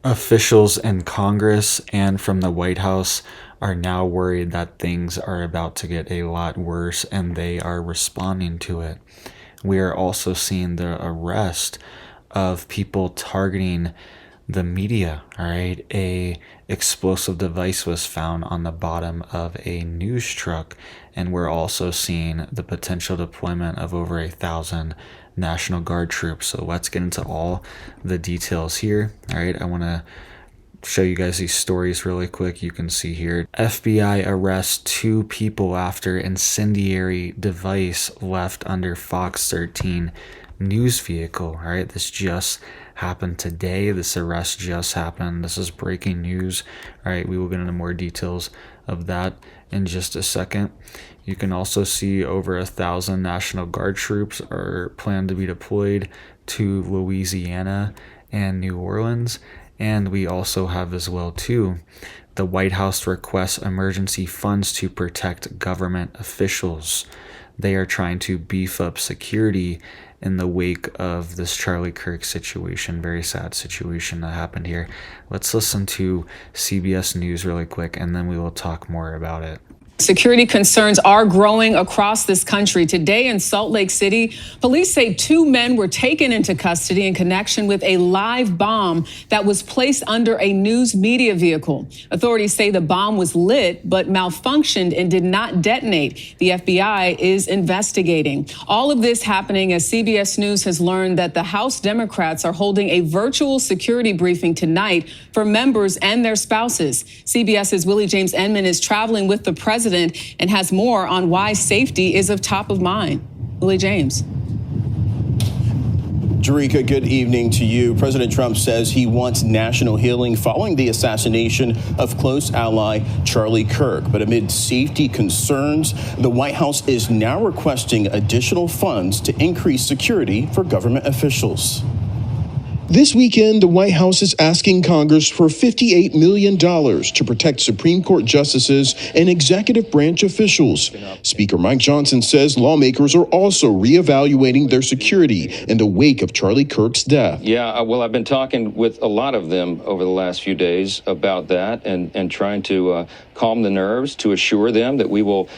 Officials in Congress and from the White House are now worried that things are about to get a lot worse, and they are responding to it. We are also seeing the arrest of people targeting the media. All right, a explosive device was found on the bottom of a news truck, and we're also seeing the potential deployment of over 1,000 National Guard troops. So let's get into all the details here. All right, I want to show you guys these stories really quick. You can see here, FBI arrests 2 people after incendiary device left under Fox 13 news vehicle. All right, this just happened today. This arrest just happened. This is breaking news. All right, we will get into more details of that in just a second. You can also see over 1,000 National Guard troops are planned to be deployed to Louisiana and New Orleans. And we also have as well too, the White House requests emergency funds to protect government officials. They are trying to beef up security in the wake of this Charlie Kirk situation, very sad situation that happened here. Let's listen to CBS News really quick, and then we will talk more about it. Security concerns are growing across this country. Today in Salt Lake City, police say 2 men were taken into custody in connection with a live bomb that was placed under a news media vehicle. Authorities say the bomb was lit but malfunctioned and did not detonate. The FBI is investigating. All of this happening as CBS News has learned that the House Democrats are holding a virtual security briefing tonight for members and their spouses. CBS's Willie James Enman is traveling with the president and has more on why safety is of top of mind. Willie James. Jerika, good evening to you. President Trump says he wants national healing following the assassination of close ally Charlie Kirk. But amid safety concerns, the White House is now requesting additional funds to increase security for government officials. This weekend, the White House is asking Congress for $58 million to protect Supreme Court justices and executive branch officials. Speaker Mike Johnson says lawmakers are also reevaluating their security in the wake of Charlie Kirk's death. Yeah, well, I've been talking with a lot of them over the last few days about that and trying to calm the nerves, to assure them that we will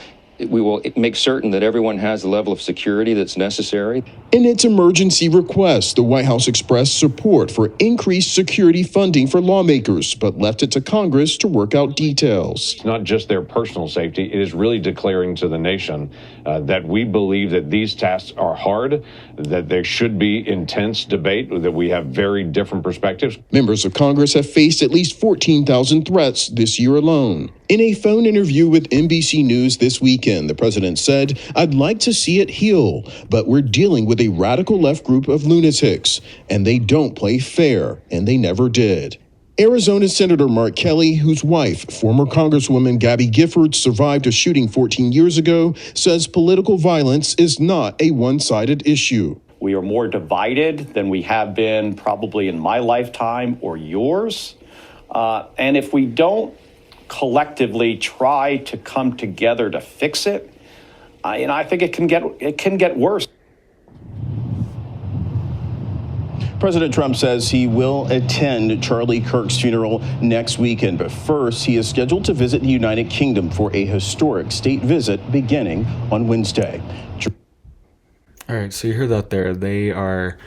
make certain that everyone has the level of security that's necessary. In its emergency request, the White House expressed support for increased security funding for lawmakers, but left it to Congress to work out details. It's not just their personal safety. It is really declaring to the nation that we believe that these tasks are hard, that there should be intense debate, that we have very different perspectives. Members of Congress have faced at least 14,000 threats this year alone. In a phone interview with NBC News this weekend, the president said, "I'd like to see it heal, but we're dealing with a radical left group of lunatics, and they don't play fair, and they never did." Arizona Senator Mark Kelly, whose wife, former Congresswoman Gabby Giffords, survived a shooting 14 years ago, says political violence is not a one-sided issue. We are more divided than we have been probably in my lifetime or yours. And if we don't collectively try to come together to fix it, I think it can get worse. President Trump says he will attend Charlie Kirk's funeral next weekend, but first he is scheduled to visit the United Kingdom for a historic state visit beginning on Wednesday. All right, so you hear that there. They are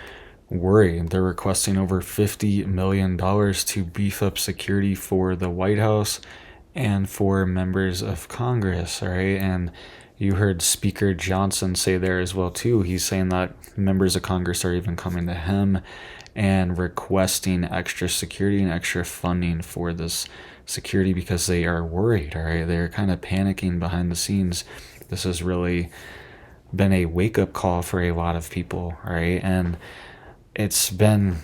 worried. They're requesting over $50 million to beef up security for the White House and for members of Congress, all right? And you heard Speaker Johnson say there as well, too. He's saying that members of Congress are even coming to him and requesting extra security and extra funding for this security because they are worried, all right? They're kind of panicking behind the scenes. This has really been a wake-up call for a lot of people, all right? And it's been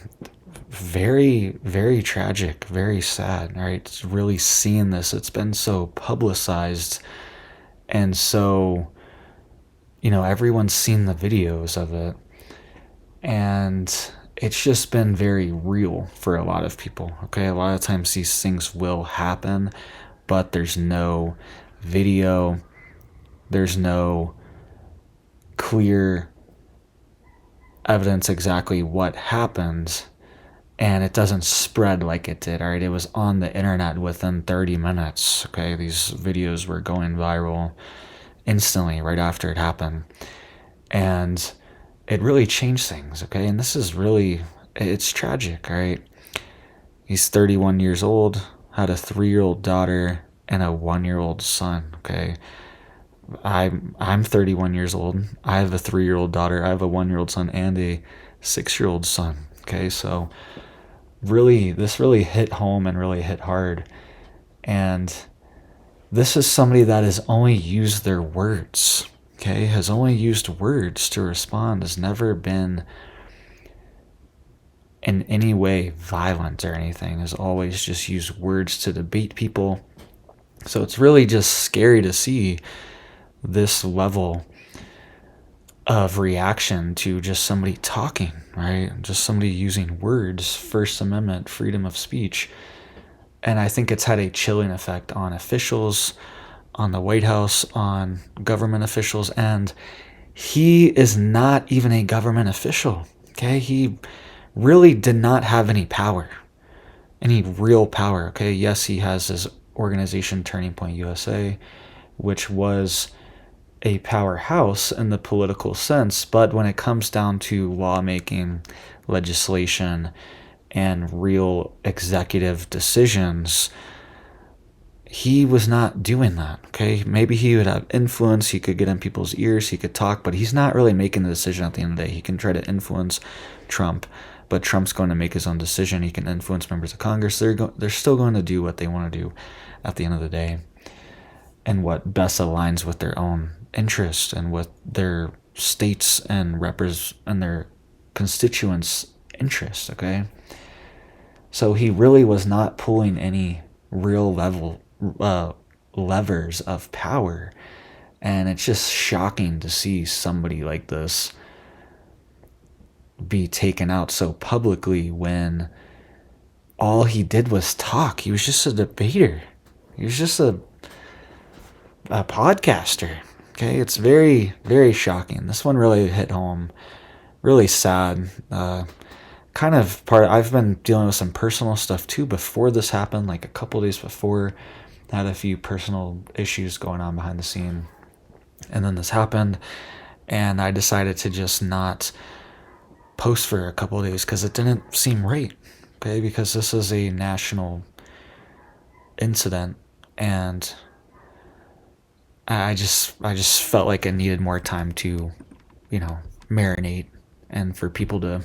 very, very tragic, very sad, all right? It's really seeing this. It's been so publicized. And so, everyone's seen the videos of it. And it's just been very real for a lot of people, okay? A lot of times these things will happen, but there's no video. There's no clear evidence exactly what happened. and it doesn't spread like it did. All right, it was on the internet within 30 minutes. Okay, these videos were going viral instantly right after it happened, and it really changed things. Okay, and this is really, it's tragic. All right, he's 31 years old, had a 3-year-old daughter and a 1-year-old son. Okay, I'm 31 years old. I have a 3-year-old daughter. I have a 1-year-old son and a 6-year-old son. Okay, so really, this really hit home and really hit hard. And this is somebody that has only used their words. Okay, has only used words to respond. Has never been in any way violent or anything. Has always just used words to debate people. So it's really just scary to see this level of reaction to just somebody talking, right? Just somebody using words, First Amendment, freedom of speech. And I think it's had a chilling effect on officials, on the White House, on government officials. And he is not even a government official, okay? He really did not have any power, any real power, okay? Yes, he has his organization, Turning Point USA, which was a powerhouse in the political sense, but when it comes down to lawmaking, legislation, and real executive decisions, he was not doing that. Okay, maybe he would have influence, he could get in people's ears, he could talk, but he's not really making the decision at the end of the day. He can try to influence Trump, but Trump's going to make his own decision. He can influence members of Congress. They're still going to do what they want to do at the end of the day, and what best aligns with their own interest and with their states and their constituents' interests. Okay, so he really was not pulling any real levers of power, and it's just shocking to see somebody like this be taken out so publicly when all he did was talk. He was just a debater. He was just a podcaster. Okay, it's very, very shocking. This one really hit home. Really sad. I've been dealing with some personal stuff too before this happened, like a couple days before. I had a few personal issues going on behind the scene. And then this happened, and I decided to just not post for a couple of days because it didn't seem right. Okay, because this is a national incident, and I just felt like I needed more time to, marinate, and for people to,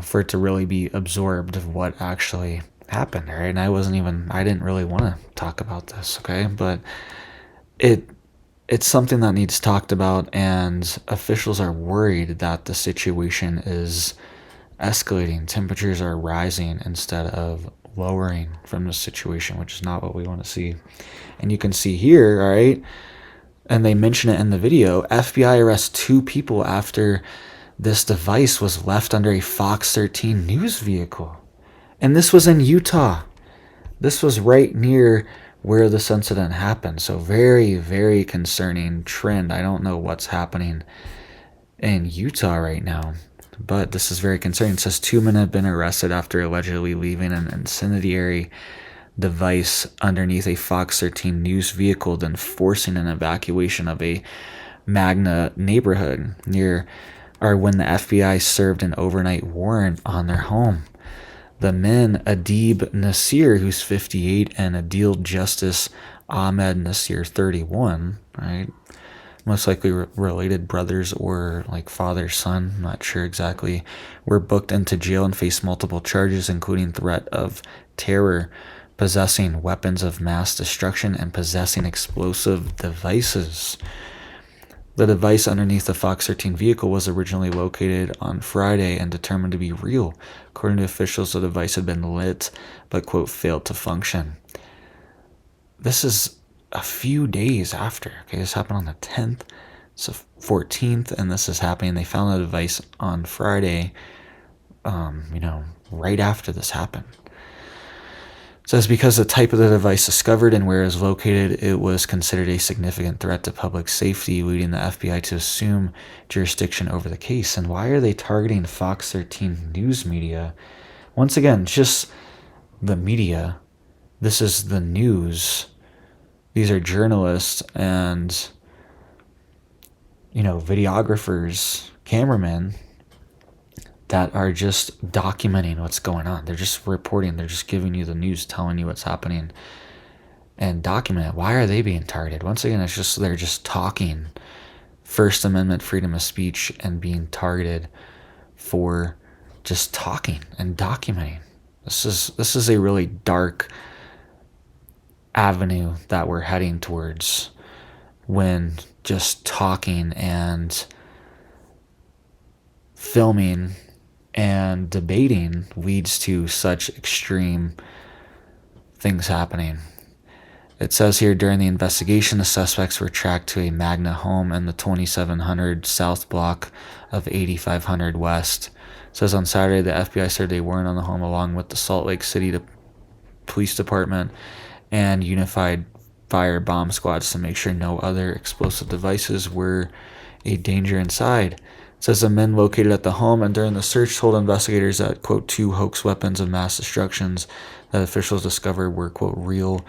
for it to really be absorbed of what actually happened, right? And I didn't really want to talk about this, okay? But it's something that needs talked about, and officials are worried that the situation is escalating. Temperatures are rising instead of lowering from the situation, which is not what we want to see. And you can see here, all right, and they mention it in the video, FBI arrests 2 people after this device was left under a Fox 13 news vehicle. And this was in Utah. This was right near where this incident happened. So very, very concerning trend. I don't know what's happening in Utah right now, but this is very concerning. It says 2 men have been arrested after allegedly leaving an incendiary device underneath a Fox 13 news vehicle, then forcing an evacuation of a Magna neighborhood when the FBI served an overnight warrant on their home. The men, Adib Nasir, who's 58, and Adil Justice Ahmed Nasir, 31, right? Most likely related brothers or like father, son, not sure exactly, were booked into jail and faced multiple charges, including threat of terror, possessing weapons of mass destruction, and possessing explosive devices. The device underneath the Fox 13 vehicle was originally located on Friday and determined to be real. According to officials, the device had been lit, but, quote, failed to function. This is a few days after. Okay, this happened on the 10th, so 14th, and this is happening. They found the device on Friday, right after this happened. It says because the type of the device discovered and where it is located, it was considered a significant threat to public safety, leading the FBI to assume jurisdiction over the case. And why are they targeting Fox 13 news media? Once again, just the media. This is the news. These are journalists and, videographers, cameramen that are just documenting what's going on. They're just reporting. They're just giving you the news, telling you what's happening, and document it. Why are they being targeted? Once again, they're just talking. First Amendment freedom of speech and being targeted for just talking and documenting. This is a really dark avenue that we're heading towards when just talking and filming and debating leads to such extreme things happening. It says here, during the investigation, the suspects were tracked to a Magna home in the 2700 South block of 8500 West. It says on Saturday, the FBI said they weren't on the home along with the Salt Lake City Police Department and Unified Fire Bomb Squads to make sure no other explosive devices were a danger inside. It says the men located at the home and during the search told investigators that, quote, 2 hoax weapons of mass destructions that officials discovered were, quote, real,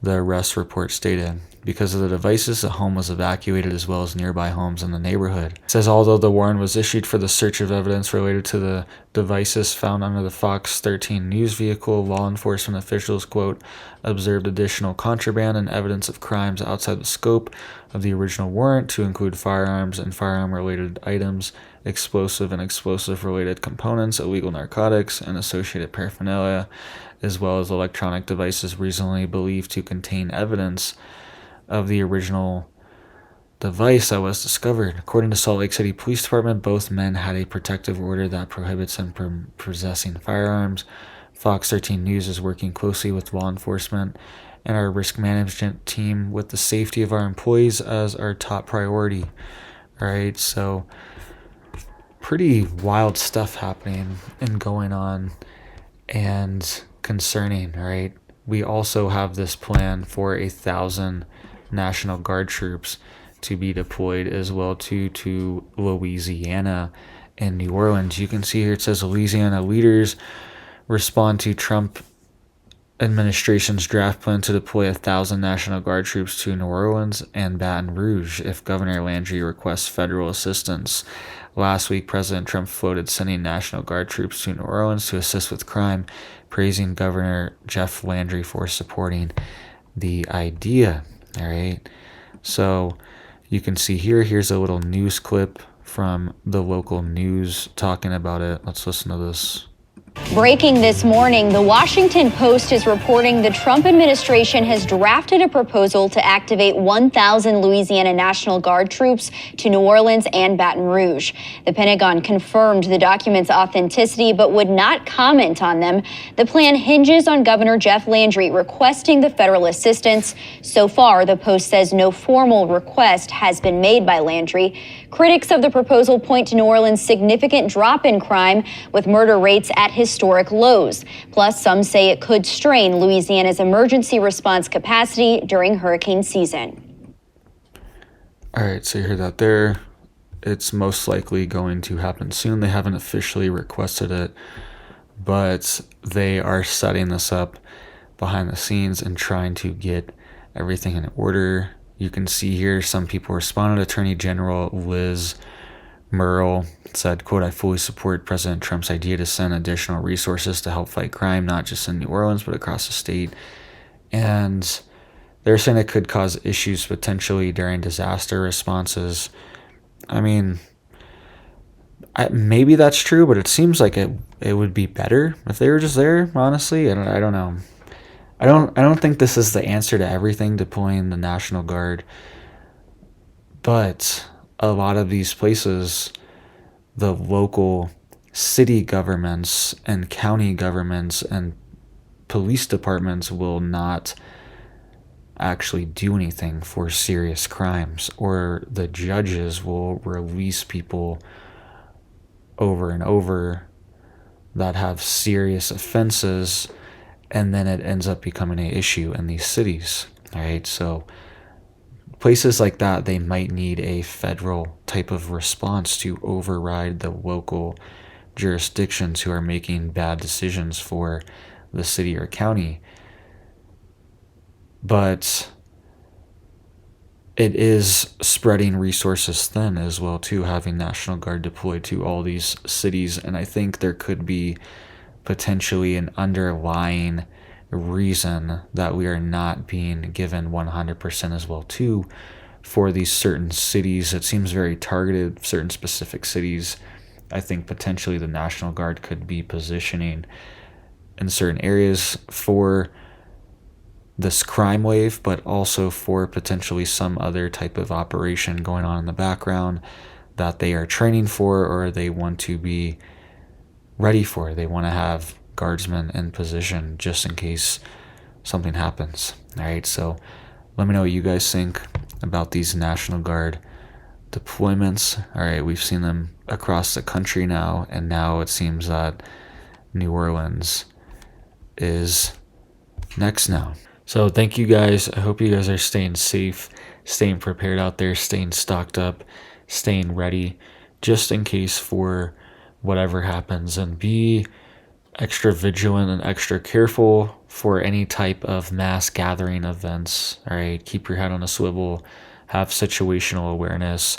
the arrest report stated. Because of the devices, the home was evacuated as well as nearby homes in the neighborhood. It says although the warrant was issued for the search of evidence related to the devices found under the Fox 13 news vehicle, law enforcement officials, quote, observed additional contraband and evidence of crimes outside the scope of the original warrant to include firearms and firearm-related items, explosive and explosive-related components, illegal narcotics, and associated paraphernalia, as well as electronic devices reasonably believed to contain evidence of the original device that was discovered. According to Salt Lake City Police Department, both men had a protective order that prohibits them from possessing firearms. Fox 13 News is working closely with law enforcement and our risk management team with the safety of our employees as our top priority. All right, so pretty wild stuff happening and going on and concerning, all right? We also have this plan for 1,000 National Guard troops to be deployed as well to Louisiana and New Orleans. You can see here it says Louisiana leaders respond to Trump administration's draft plan to deploy 1,000 National Guard troops to New Orleans and Baton Rouge if Governor Landry requests federal assistance. Last week, President Trump floated sending National Guard troops to New Orleans to assist with crime, praising Governor Jeff Landry for supporting the idea. All right, so you can see here's a little news clip from the local news talking about it. Let's listen to this. Breaking this morning, the Washington Post is reporting the Trump administration has drafted a proposal to activate 1,000 Louisiana National Guard troops to New Orleans and Baton Rouge. The Pentagon confirmed the document's authenticity but would not comment on them. The plan hinges on Governor Jeff Landry requesting the federal assistance. So far, the Post says no formal request has been made by Landry. Critics of the proposal point to New Orleans' significant drop in crime, with murder rates at historic lows. Plus, some say it could strain Louisiana's emergency response capacity during hurricane season. All right, so you heard that there. It's most likely going to happen soon. They haven't officially requested it, but they are setting this up behind the scenes and trying to get everything in order. You can see here some people responded. Attorney General Liz Murrill said, quote, I fully support President Trump's idea to send additional resources to help fight crime, not just in New Orleans, but across the state. And they're saying it could cause issues potentially during disaster responses. I mean, maybe that's true, but it seems like it would be better if they were just there, honestly. I don't know. I don't think this is the answer to everything, deploying the National Guard. But a lot of these places, the local city governments and county governments and police departments will not actually do anything for serious crimes, or the judges will release people over and over that have serious offenses and then it ends up becoming an issue in these cities. All right, so places like that, they might need a federal type of response to override the local jurisdictions who are making bad decisions for the city or county. But it is spreading resources thin as well too, having National Guard deployed to all these cities. And I think there could be potentially an underlying reason that we are not being given 100% as well too for these certain cities. It seems very targeted, certain specific cities. I think potentially the National Guard could be positioning in certain areas for this crime wave, but also for potentially some other type of operation going on in the background that they are training for, or they want to be ready for. They want to have guardsmen in position just in case something happens. All right, so let me know what you guys think about these National Guard deployments. All right, we've seen them across the country now, and now it seems that New Orleans is next now. So thank you guys. I hope you guys are staying safe, staying prepared out there, staying stocked up, staying ready just in case for whatever happens, and be extra vigilant and extra careful for any type of mass gathering events. All right, keep your head on a swivel, have situational awareness,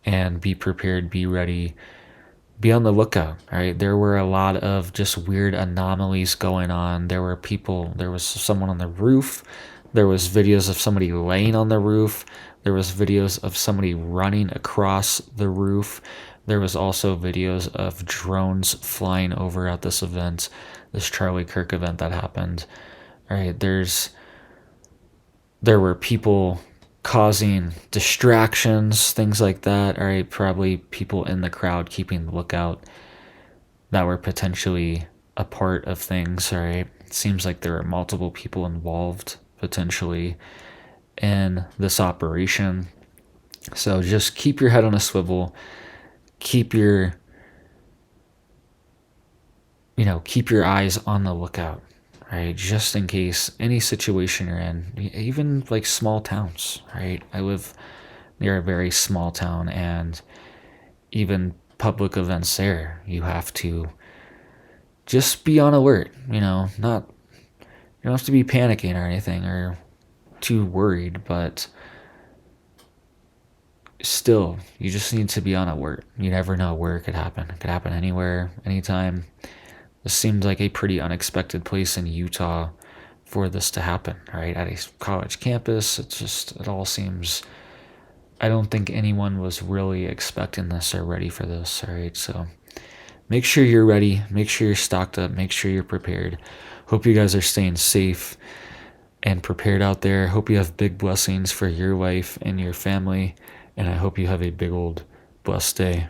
and be prepared, be ready, be on the lookout. All right, there were a lot of just weird anomalies going on. There were people, there was someone on the roof, there was videos of somebody laying on the roof, there was videos of somebody running across the roof. There was also videos of drones flying over at this event, this Charlie Kirk event that happened. All right, there were people causing distractions, things like that. All right, probably people in the crowd keeping the lookout that were potentially a part of things. All right, it seems like there are multiple people involved potentially in this operation. So just keep your head on a swivel. Keep your eyes on the lookout, right? Just in case any situation you're in, even like small towns, right? I live near a very small town, and even public events there, you have to just be on alert, you don't have to be panicking or anything or too worried, but still, you just need to be on alert. You never know where it could happen. It could happen anywhere, anytime. This seems like a pretty unexpected place in Utah for this to happen, right? At a college campus, it all seems, I don't think anyone was really expecting this or ready for this, all right? So make sure you're ready. Make sure you're stocked up. Make sure you're prepared. Hope you guys are staying safe and prepared out there. Hope you have big blessings for your life and your family. And I hope you have a big old blessed day.